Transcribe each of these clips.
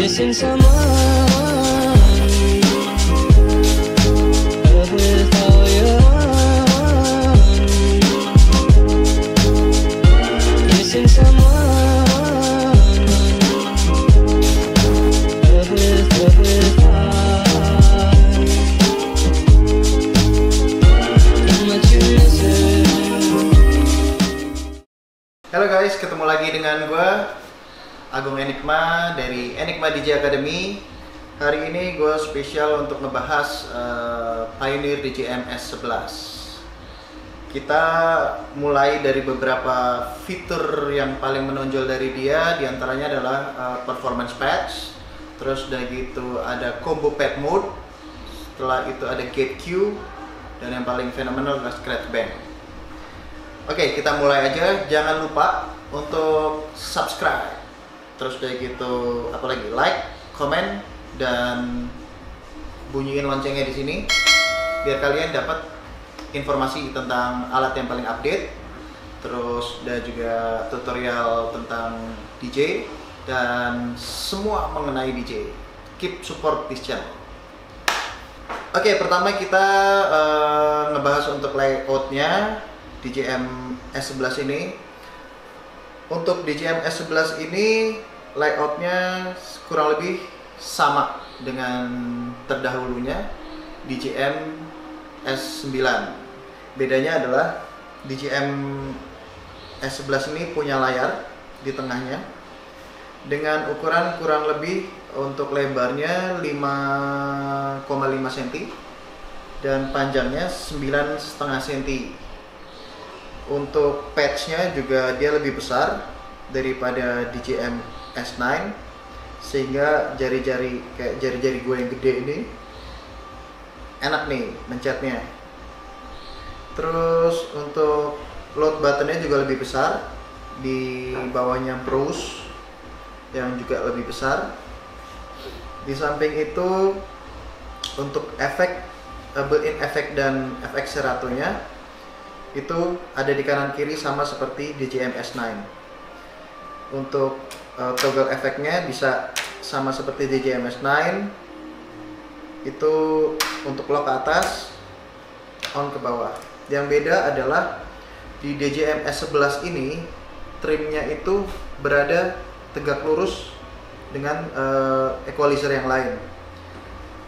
Missing someone with all your missing someone with how much you missing. Halo guys, ketemu lagi dengan gue Agung Enigma dari Enigma DJ Academy. Hari ini gue spesial untuk ngebahas Pioneer DJM S11. Kita mulai dari beberapa fitur yang paling menonjol dari dia. Di antaranya adalah performance patch. Terus udah gitu ada combo pad mode. Setelah itu ada gate queue. Dan yang paling fenomenal adalah scratch band. Oke, kita mulai aja. Jangan lupa untuk subscribe. Terus kayak gitu, apalagi like, komen, dan bunyiin loncengnya di sini biar kalian dapat informasi tentang alat yang paling update. Terus dan juga tutorial tentang DJ dan semua mengenai DJ. Keep support this channel. Oke, pertama kita ngebahas untuk layoutnya DJM S11 ini. Untuk DJM S11 ini layoutnya kurang lebih sama dengan terdahulunya DJM S9. Bedanya adalah DJM S11 ini punya layar di tengahnya dengan ukuran kurang lebih untuk lebarnya 5,5 cm dan panjangnya 9,5 cm. Untuk patchnya juga dia lebih besar daripada DJM S9, sehingga jari-jari kayak jari-jari gue yang gede ini enak nih mencetnya. Terus untuk load buttonnya juga lebih besar, di bawahnya browse yang juga lebih besar. Di samping itu untuk efek built-in efek dan efek seratonya itu ada di kanan kiri sama seperti DJM S9. Untuk toggle efeknya bisa sama seperti DJM S9. Itu untuk lock ke atas, on ke bawah. Yang beda adalah di DJM S11 ini trimnya itu berada tegak lurus dengan equalizer yang lain,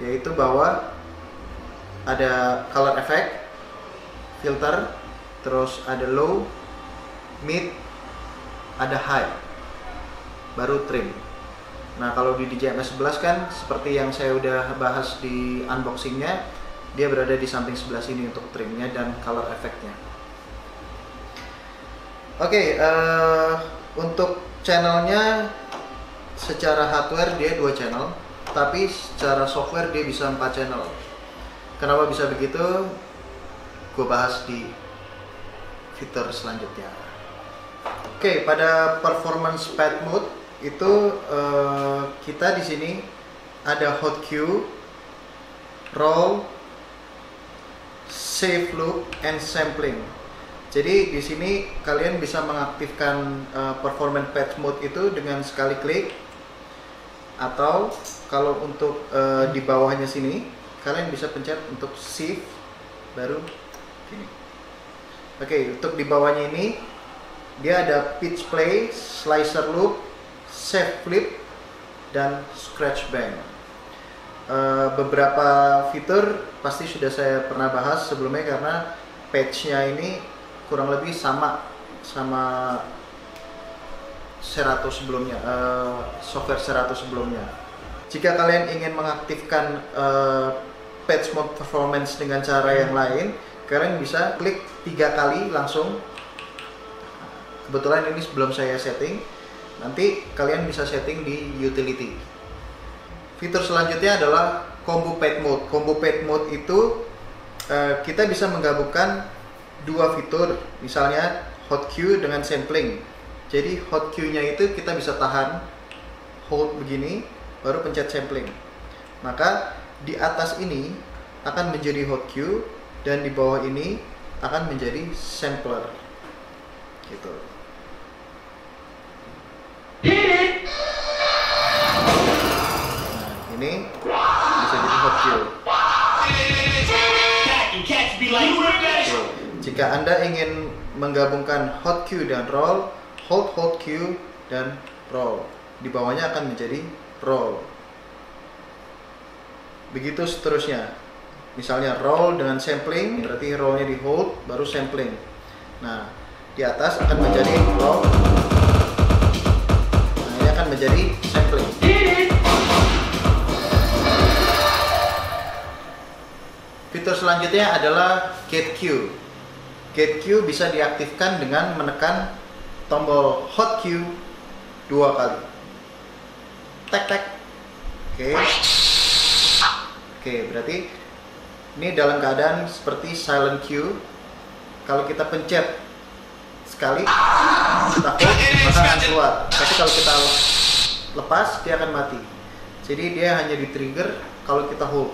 yaitu bahwa ada color effect, filter, terus ada low, mid, ada high, baru trim. Nah, kalau di DJM S11 kan seperti yang saya udah bahas di unboxingnya, dia berada di samping sebelah sini untuk trimnya dan color efeknya. Oke, untuk channelnya secara hardware dia 2 channel, tapi secara software dia bisa 4 channel. Kenapa bisa begitu? Gue bahas di fitur selanjutnya. Oke, pada performance pad mode itu kita di sini ada hot cue, roll, save loop, and sampling. Jadi di sini kalian bisa mengaktifkan performance pad mode itu dengan sekali klik, atau kalau untuk di bawahnya sini kalian bisa pencet untuk shift baru gini. Oke, untuk di bawahnya ini dia ada pitch play, slicer loop, save flip, dan scratch band. Beberapa fitur pasti sudah saya pernah bahas sebelumnya karena patchnya ini kurang lebih sama Serato sebelumnya, software Serato sebelumnya. Jika kalian ingin mengaktifkan patch mode performance dengan cara yang lain, kalian bisa klik 3 kali langsung. Kebetulan ini sebelum saya setting, nanti kalian bisa setting di utility. Fitur selanjutnya adalah combo pad mode. Combo pad mode itu kita bisa menggabungkan 2 fitur, misalnya hot cue dengan sampling. Jadi hot cue-nya itu kita bisa tahan, hold begini, baru pencet sampling. Maka di atas ini akan menjadi hot cue dan di bawah ini akan menjadi sampler gitu. Nah, ini bisa jadi hot cue. Oke. Jika Anda ingin menggabungkan hot cue dan roll, hold hot cue dan roll. Di bawahnya akan menjadi roll. Begitu seterusnya. Misalnya roll dengan sampling, berarti rollnya di hold, baru sampling. Nah, di atas akan menjadi roll. Nah, ini akan menjadi sampling. Fitur selanjutnya adalah gate cue. Gate cue bisa diaktifkan dengan menekan tombol hot cue 2 kali. Tek tek. Oke, berarti ini dalam keadaan seperti silent cue. Kalau kita pencet sekali, kita hold, maka akan keluar. Tapi kalau kita lepas, dia akan mati. Jadi dia hanya di trigger kalau kita hold.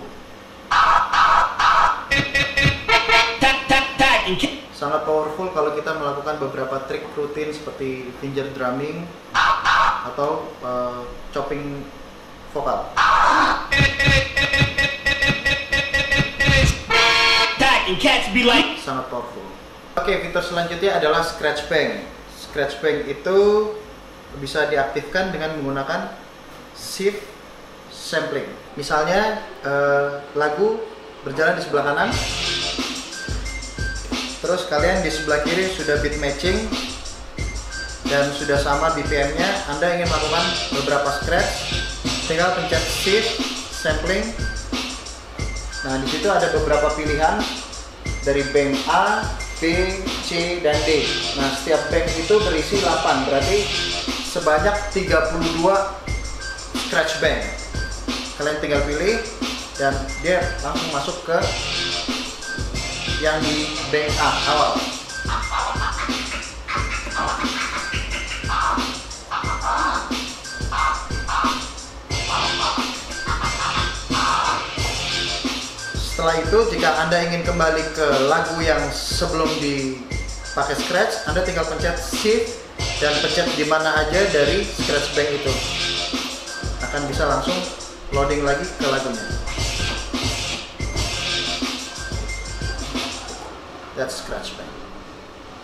Sangat powerful kalau kita melakukan beberapa trik rutin seperti finger drumming atau chopping vokal. Sangat powerful. Oke, fitur selanjutnya adalah scratch bang. Scratch bang itu bisa diaktifkan dengan menggunakan shift sampling. Misalnya lagu berjalan di sebelah kanan, terus kalian di sebelah kiri sudah beat matching dan sudah sama BPM-nya. Anda ingin melakukan beberapa scratch, tinggal pencet shift sampling. Nah, di situ ada beberapa pilihan dari bank A, B, C, dan D. Nah, setiap bank itu berisi 8, berarti sebanyak 32 scratch bank. Kalian tinggal pilih dan dia langsung masuk ke yang di bank A awal. Setelah itu, jika Anda ingin kembali ke lagu yang sebelum dipakai scratch, Anda tinggal pencet shift dan pencet di mana aja dari scratch bank itu. Akan bisa langsung loading lagi ke lagunya. That's scratch bang.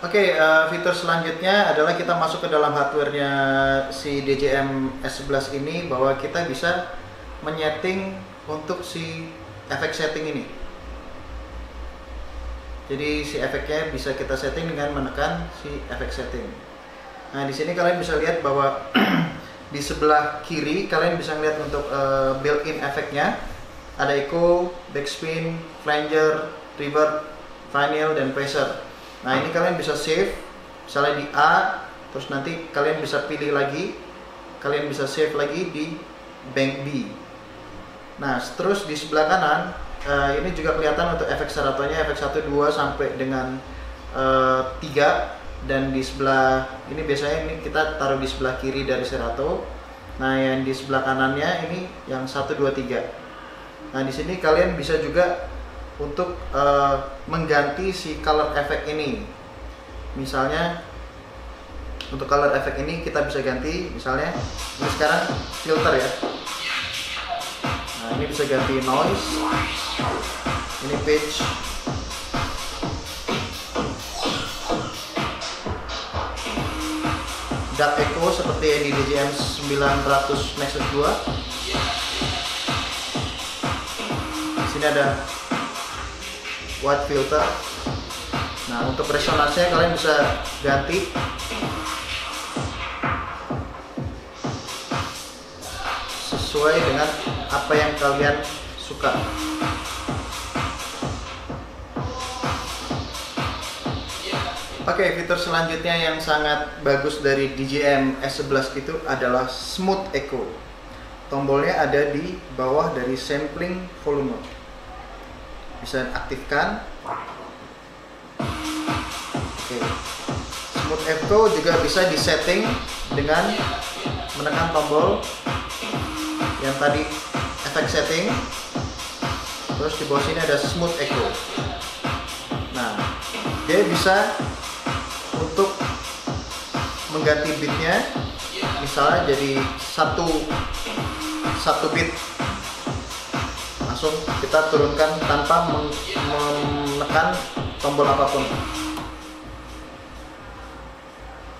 Oke, fitur selanjutnya adalah kita masuk ke dalam hardware-nya si DJM S11 ini, bahwa kita bisa menyeting untuk si efek setting ini. Jadi si efeknya bisa kita setting dengan menekan si efek setting. Nah, di sini kalian bisa lihat bahwa di sebelah kiri kalian bisa lihat untuk built-in efeknya. Ada echo, backspin, flanger, reverb, vinyl, dan pressure. Nah, ini kalian bisa save misalnya di A, terus nanti kalian bisa pilih lagi, kalian bisa save lagi di bank B. Nah, terus di sebelah kanan ini juga kelihatan untuk efek seratonya, efek 1, 2 sampai dengan 3. Dan di sebelah ini biasanya ini kita taruh di sebelah kiri dari serato. Nah, yang di sebelah kanannya ini yang 1, 2, 3. Nah, di sini kalian bisa juga untuk mengganti si color efek ini. Misalnya untuk color efek ini kita bisa ganti, misalnya ini sekarang filter ya. Nah, ini bisa ganti noise, ini pitch, dark echo seperti yang di DJM 900 Nexus 2. Di sini ada white filter. Nah, untuk resonansinya kalian bisa ganti sesuai dengan apa yang kalian suka. Oke, fitur selanjutnya yang sangat bagus dari DJM S11 itu adalah smooth echo. Tombolnya ada di bawah dari sampling volume. Bisa aktifkan. Oke. Smooth echo juga bisa disetting dengan menekan tombol yang tadi efek setting. Terus di bawah sini ada smooth echo. Nah, dia bisa untuk mengganti beatnya, misalnya jadi satu beat, langsung kita turunkan tanpa menekan tombol apapun.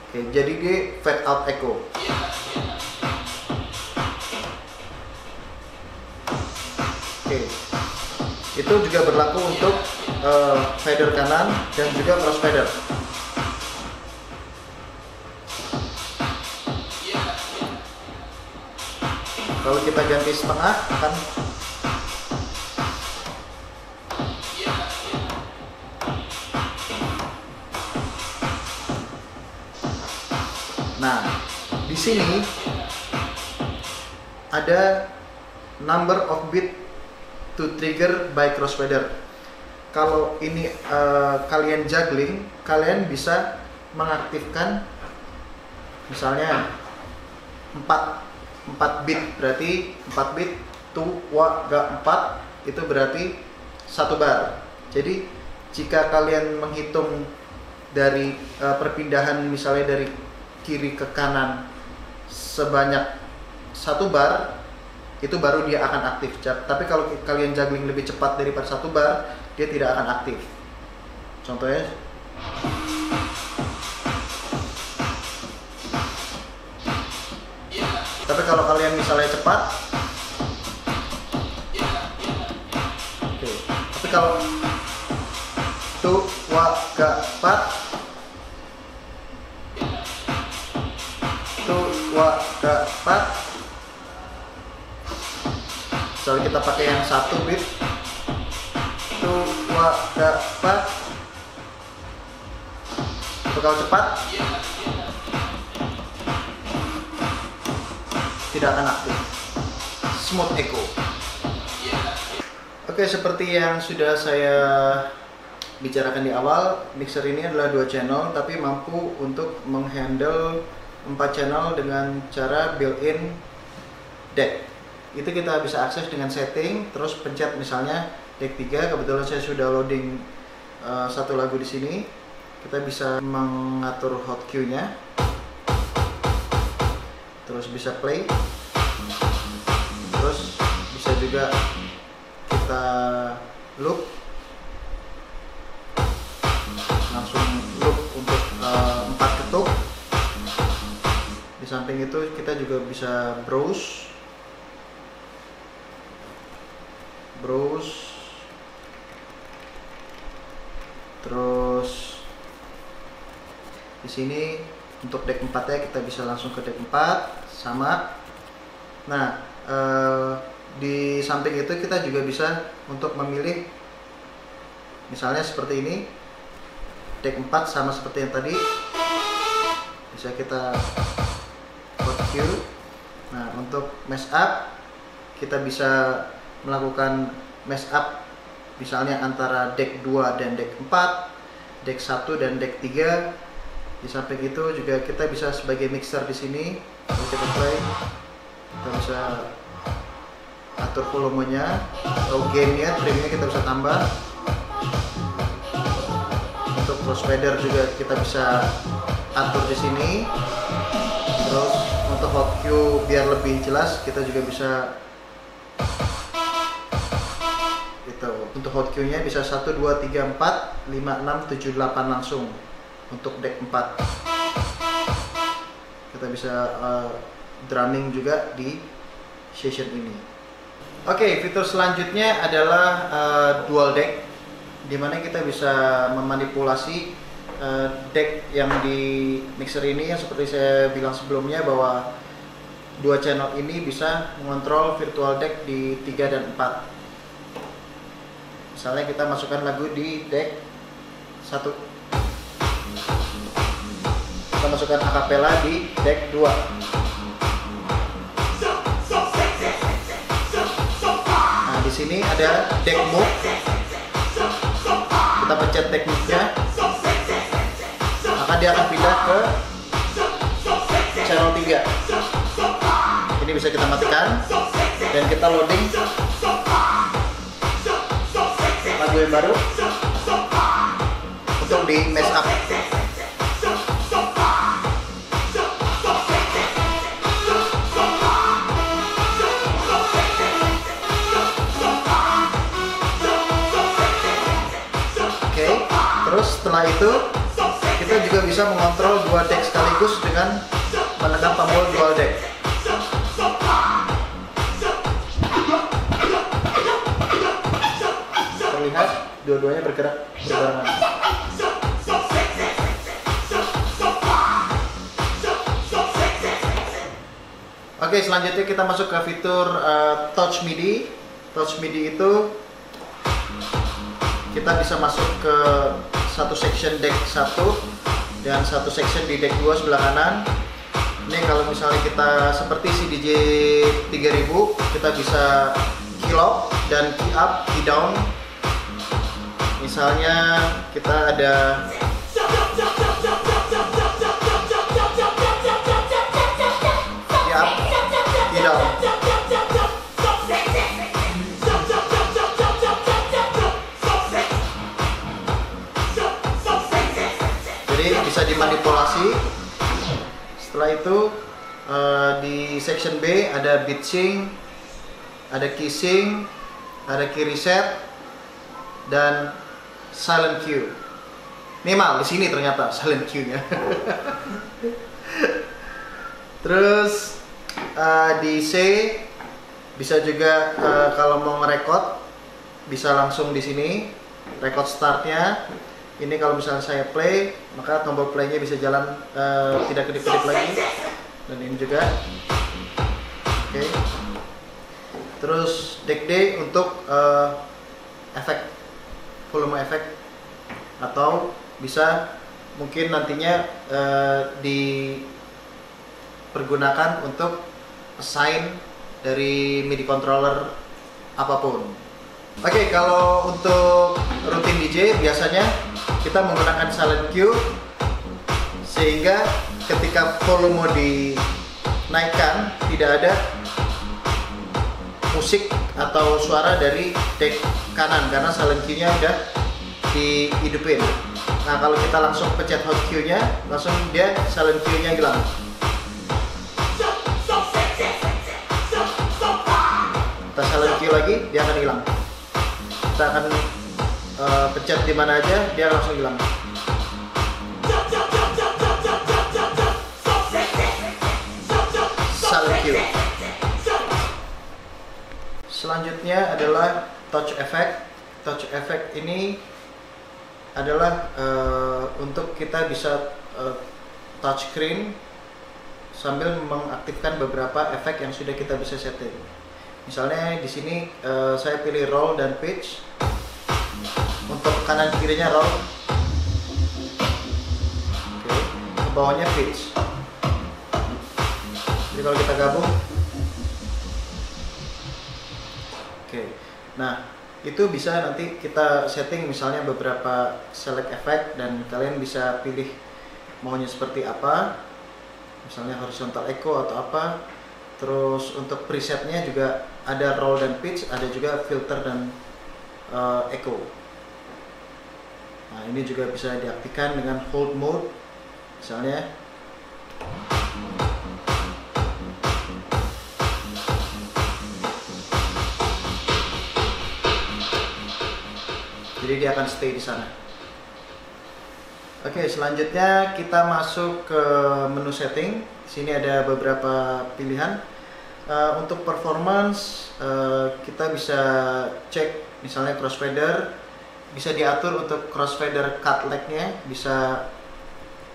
Oke, jadi dia fade out echo. Oke, itu juga berlaku untuk fader kanan dan juga cross fader. Kalau kita ganti setengah akan nah, di sini ada number of beat to trigger by crossfader. Kalau ini kalian juggling, kalian bisa mengaktifkan misalnya 4 beat, berarti 4 beat tu wa ga 4 itu berarti 1 bar. Jadi jika kalian menghitung dari perpindahan misalnya dari kiri ke kanan sebanyak 1 bar, itu baru dia akan aktif. Tapi kalau kalian juggling lebih cepat daripada 1 bar, dia tidak akan aktif. Contohnya tapi kalau kalian misalnya cepat, oke. Tapi kalau tu wa ga 4, tu wa ga 4, misalnya kita pakai yang 1 beat, tu wa ga 4, itu kalau cepat tidak akan aktif, smooth echo. Oke, seperti yang sudah saya bicarakan di awal, mixer ini adalah 2 channel tapi mampu untuk menghandle 4 channel dengan cara built-in deck. Itu kita bisa akses dengan setting, terus pencet misalnya deck 3. Kebetulan saya sudah loading 1 lagu di sini. Kita bisa mengatur hot cue-nya, terus bisa play, terus bisa juga kita loop, langsung loop untuk 4 ketuk. Di samping itu kita juga bisa browse, terus di sini untuk deck 4-nya kita bisa langsung ke deck 4 sama. Nah, di samping itu kita juga bisa untuk memilih misalnya seperti ini, deck 4 sama seperti yang tadi, bisa kita hot cue. Nah, untuk mash up kita bisa melakukan mash up misalnya antara deck 2 dan deck 4, deck 1 dan deck 3. Di samping itu juga kita bisa sebagai mixer di sini. Kalau kita play, kita bisa atur volumenya atau gainnya, trimnya kita bisa tambah. Untuk crossfader juga kita bisa atur di sini. Terus untuk hot cue biar lebih jelas kita juga bisa itu. Untuk hot cue-nya bisa 1 2 3 4 5 6 7 8 langsung. Untuk deck 4 kita bisa drumming juga di session ini. Oke, fitur selanjutnya adalah dual deck, dimana kita bisa memanipulasi deck yang di mixer ini, yang seperti saya bilang sebelumnya bahwa 2 channel ini bisa mengontrol virtual deck di 3 dan 4. Misalnya kita masukkan lagu di deck 1, kita masukkan acapella di deck 2. Nah, di sini ada deck move. Kita pencet deck move-nya, maka dia akan pindah ke channel 3. Ini bisa kita matikan dan kita loading lagu yang baru. untuk di mess up. Oke, terus setelah itu kita juga bisa mengontrol dua deck sekaligus dengan menekan tombol dual deck. Terlihat dua-duanya bergerak berbarengan. Oke, selanjutnya kita masuk ke fitur Touch MIDI. Touch MIDI itu kita bisa masuk ke satu section deck 1 dan satu section di deck 2 sebelah kanan. Ini kalau misalnya kita seperti si DJ 3000, kita bisa key lock dan key up, key down. Misalnya kita ada key up, key down. Jadi bisa dimanipulasi. Setelah itu di section B ada beat sync, ada key sync, ada key reset, dan silent cue. Minimal di sini ternyata silent cue-nya. Terus di C bisa juga kalau mau ngerekod bisa langsung di sini record startnya. Ini kalau misalnya saya play, maka tombol playnya bisa jalan tidak kedip-kedip lagi. Dan ini juga. Oke. Terus deck D untuk efek, volume efek, atau bisa mungkin nantinya dipergunakan untuk assign dari MIDI controller apapun. Oke, kalau untuk rutin DJ biasanya kita menggunakan silent cue, sehingga ketika volume dinaikkan tidak ada musik atau suara dari deck kanan karena silent cue-nya udah dihidupin. Nah, kalau kita langsung pencet hot cue-nya, langsung dia silent cue-nya hilang. Kita silent cue lagi, dia akan hilang. Kita akan pencet di mana aja, dia langsung hilang. Silent cue. Selanjutnya adalah touch effect. Touch effect ini adalah untuk kita bisa touch screen sambil mengaktifkan beberapa efek yang sudah kita bisa setting. Misalnya di sini saya pilih roll dan pitch. Untuk kanan kirinya roll. Oke, ke bawahnya pitch. Jadi kalau kita gabung. Oke. Nah, itu bisa nanti kita setting misalnya beberapa select effect dan kalian bisa pilih maunya seperti apa. Misalnya horizontal echo atau apa. Terus untuk presetnya juga ada roll dan pitch, ada juga filter dan echo. Nah, ini juga bisa diaktifkan dengan hold mode, misalnya. Jadi dia akan stay di sana. Oke, selanjutnya kita masuk ke menu setting. Di sini ada beberapa pilihan. Untuk performance kita bisa cek misalnya crossfader, bisa diatur untuk crossfader cut lag-nya, bisa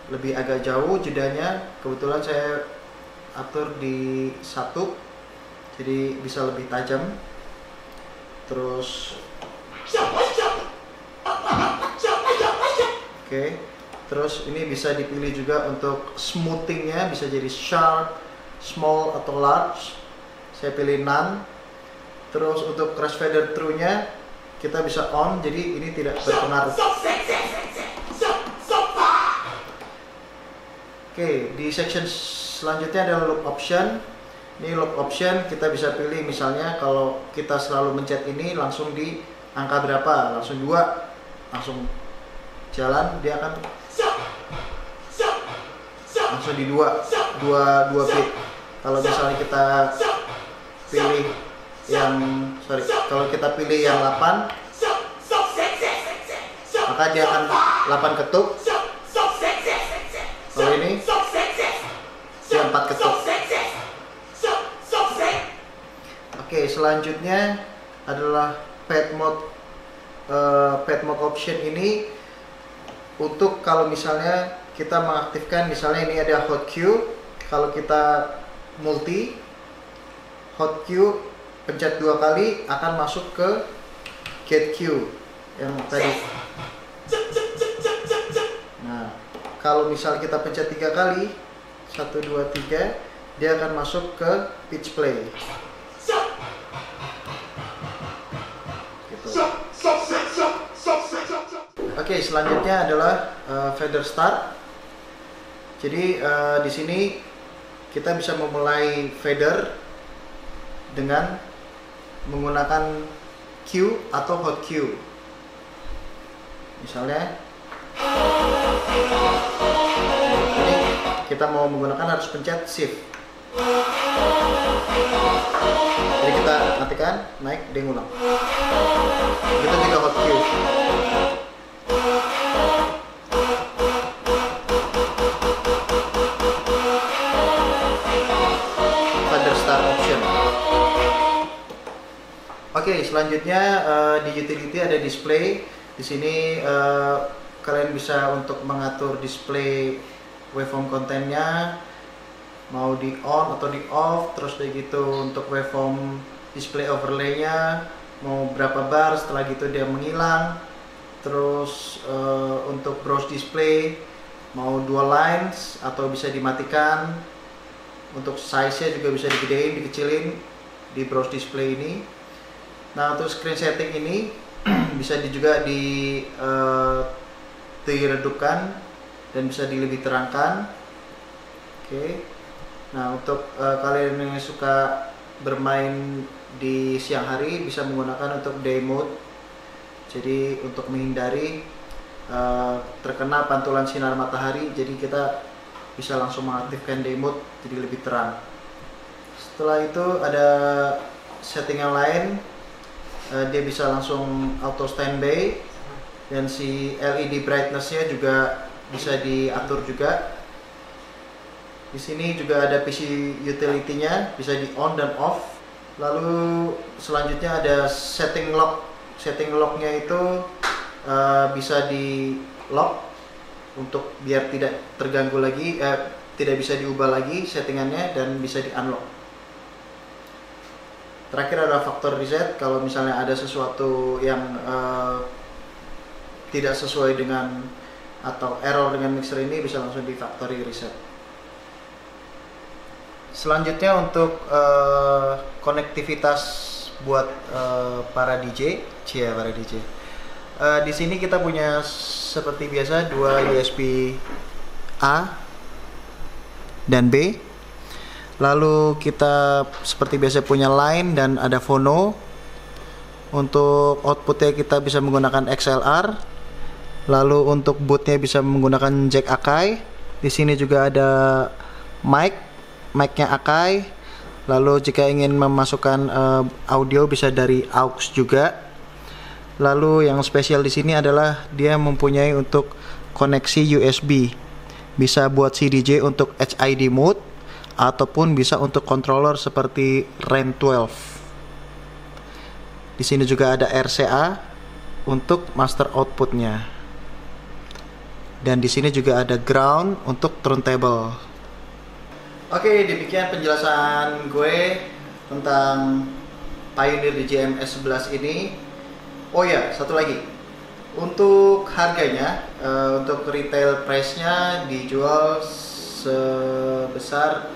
lebih agak jauh jedanya. Kebetulan saya atur di 1, jadi bisa lebih tajam. Terus oke, terus ini bisa dipilih juga untuk smoothingnya, bisa jadi sharp, small atau large. Saya pilih none. Terus untuk crossfader true-nya kita bisa on, jadi ini tidak berpengaruh. Oke, di section selanjutnya ada loop option. Ini loop option kita bisa pilih misalnya kalau kita selalu mencet ini langsung di angka berapa, langsung 2, langsung jalan, dia akan langsung di dua beat. Kalau misalnya kita pilih kalau kita pilih yang 8, maka dia akan 8 ketuk. Kalau ini dia 4 ketuk. Oke, selanjutnya adalah pad mode option. Ini untuk kalau misalnya kita mengaktifkan, misalnya ini ada hot queue. Kalau kita multi hot queue, pencet 2 kali akan masuk ke get queue yang tadi. Nah, kalau misalnya kita pencet 3 kali, 1, 2, 3, dia akan masuk ke pitch play. Gitu. Oke, selanjutnya adalah fader start. Jadi di sini kita bisa memulai fader dengan menggunakan Q atau hot Q. Misalnya ini kita mau menggunakan harus pencet shift. Jadi kita matikan, naik, dia ngulang. Kita juga hot Q. Fader start option. Oke, selanjutnya di utility ada display. Di sini kalian bisa untuk mengatur display waveform kontennya, mau di on atau di off. Terus kayak gitu untuk waveform display overlay-nya, mau berapa bar, setelah gitu dia menghilang. Terus untuk browse display, mau dual lines atau bisa dimatikan. Untuk size-nya juga bisa digedein, dikecilin di browse display ini. Nah, untuk screen setting ini bisa juga diredupkan dan bisa lebih terangkan. Oke. Nah, untuk kalian yang suka bermain di siang hari bisa menggunakan untuk day mode. Jadi untuk menghindari terkena pantulan sinar matahari, jadi kita bisa langsung mengaktifkan day mode jadi lebih terang. Setelah itu ada setting yang lain. Dia bisa langsung auto standby, dan si LED brightness-nya juga bisa diatur juga. Di sini juga ada PC utility-nya, bisa di on dan off. Lalu selanjutnya ada setting lock. Setting lock-nya itu bisa di lock untuk biar tidak terganggu lagi, tidak bisa diubah lagi settingannya, dan bisa di unlock. Terakhir ada faktor reset. Kalau misalnya ada sesuatu yang tidak sesuai dengan atau error dengan mixer ini, bisa langsung di factory reset. Selanjutnya untuk konektivitas buat para DJ, para DJ. Di sini kita punya seperti biasa 2 USB A dan B. Lalu kita seperti biasa punya line dan ada phono. Untuk outputnya kita bisa menggunakan XLR. Lalu untuk bootnya bisa menggunakan jack Akai. Di sini juga ada mic-nya Akai. Lalu jika ingin memasukkan audio bisa dari aux juga. Lalu yang spesial di sini adalah dia mempunyai untuk koneksi USB. Bisa buat si DJ untuk HID mode ataupun bisa untuk controller seperti RAN 12. Di sini juga ada RCA untuk master outputnya. Dan di sini juga ada ground untuk turntable. Oke, demikian penjelasan gue tentang Pioneer DJI MS11 ini. Oh ya, satu lagi. Untuk harganya, untuk retail price-nya dijual sebesar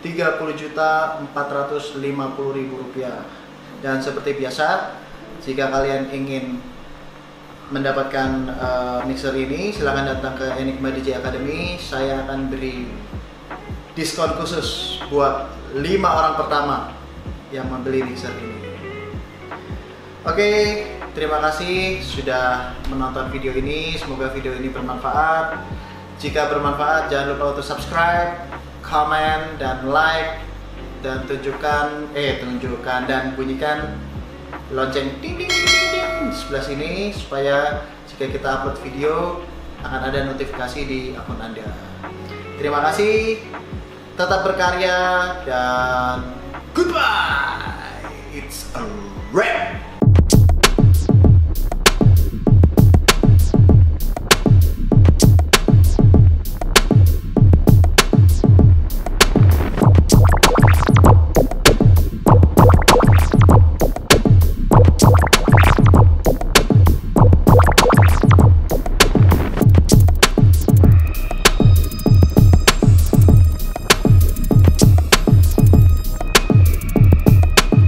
Rp30.450.000. Dan seperti biasa, jika kalian ingin mendapatkan mixer ini, silahkan datang ke Enigma DJI Academy. Saya akan beri diskon khusus buat 5 orang pertama yang membeli mixer ini. Oke, Terima kasih sudah menonton video ini. Semoga video ini bermanfaat. Jika bermanfaat, jangan lupa untuk subscribe, comment, dan like, dan tunjukkan dan bunyikan lonceng ding ding ding ding ding di sebelah sini supaya jika kita upload video akan ada notifikasi di akun Anda. Terima kasih, tetap berkarya, dan goodbye. It's a wrap.